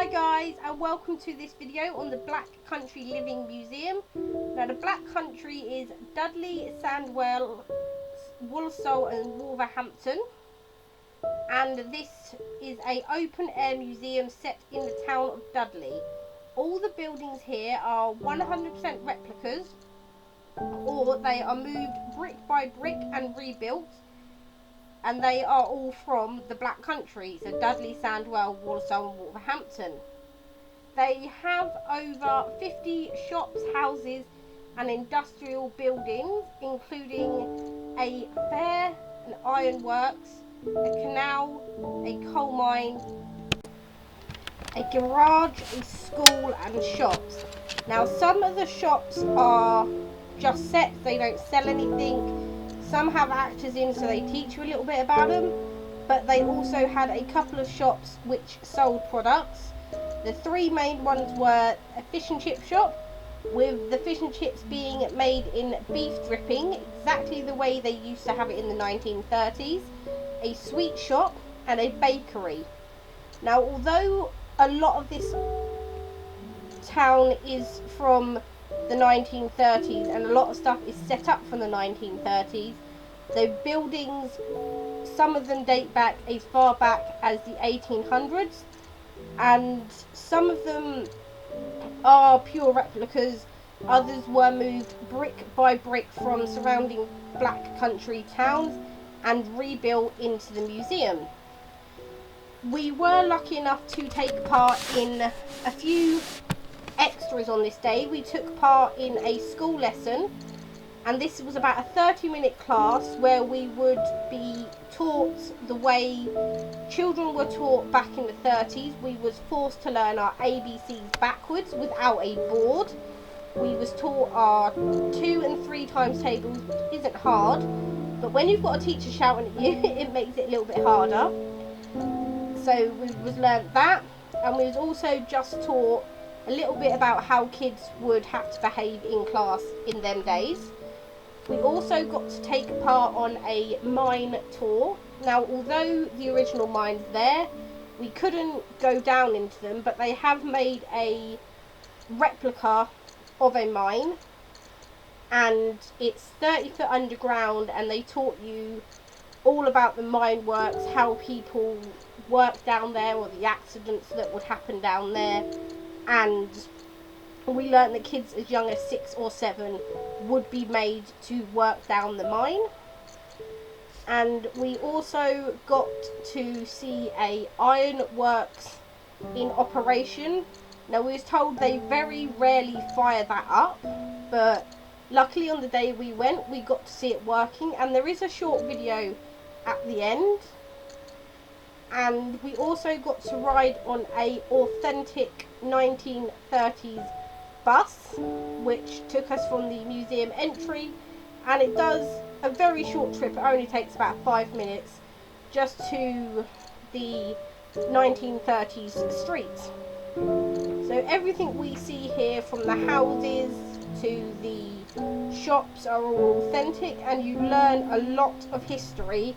Hi guys, and welcome to this video on the Black Country Living Museum. Now the Black Country is Dudley, Sandwell, Walsall and Wolverhampton, and this is a open air museum set in the town of Dudley. All the buildings here are 100% replicas, or they are moved brick by brick and rebuilt, and they are all from the Black Country, so Dudley, Sandwell, Walsall and Wolverhampton. They have over 50 shops, houses and industrial buildings, including a fair, an ironworks, a canal, a coal mine, a garage, a school and shops. Now some of the shops are just sets, they don't sell anything. Some have actors in, so they teach you a little bit about them, but they also had a couple of shops which sold products. The three main ones were a fish and chip shop, with the fish and chips being made in beef dripping, exactly the way they used to have it in the 1930s, a sweet shop and a bakery. Now although a lot of this town is from the 1930s and a lot of stuff is set up from the 1930s, the buildings, some of them date back as far back as the 1800s, and some of them are pure replicas. Others were moved brick by brick from surrounding Black Country towns and rebuilt into the museum. We were lucky enough to take part in a few extras on this day. We took part in a school lesson, and this was about a 30-minute class where we would be taught the way children were taught back in the 30s. We was forced to learn our ABCs backwards without a board. We was taught our 2 and 3 times tables, which isn't hard, but when you've got a teacher shouting at you, it makes it a little bit harder. So we was learnt that, and we was also just taught a little bit about how kids would have to behave in class in them days. We also got to take part on a mine tour. Now although the original mine's there, we couldn't go down into them, but they have made a replica of a mine, and it's 30 foot underground, and they taught you all about the mine works, how people work down there, or the accidents that would happen down there. And we learned that kids as young as 6 or 7 would be made to work down the mine. And we also got to see a ironworks in operation. Now we was told they very rarely fire that up, but luckily on the day we went, we got to see it working, and there is a short video at the end. And we also got to ride on a authentic 1930s bus, which took us from the museum entry, and it does a very short trip. It only takes about 5 minutes just to the 1930s streets. So everything we see here, from the houses to the shops, are all authentic, and you learn a lot of history.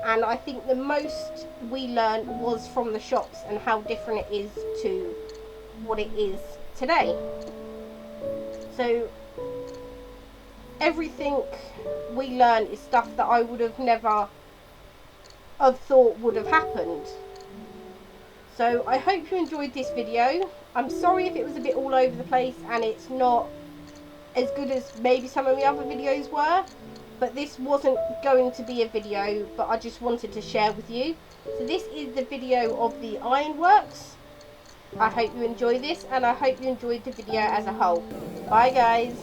And I think the most we learned was from the shops and how different it is to what it is today. So everything we learned is stuff that I would have never have thought would have happened. So I hope you enjoyed this video. I'm sorry if it was a bit all over the place and it's not as good as maybe some of the other videos were, but this wasn't going to be a video, but I just wanted to share with you. So this is the video of the ironworks. I hope you enjoy this, and I hope you enjoyed the video as a whole. Bye guys.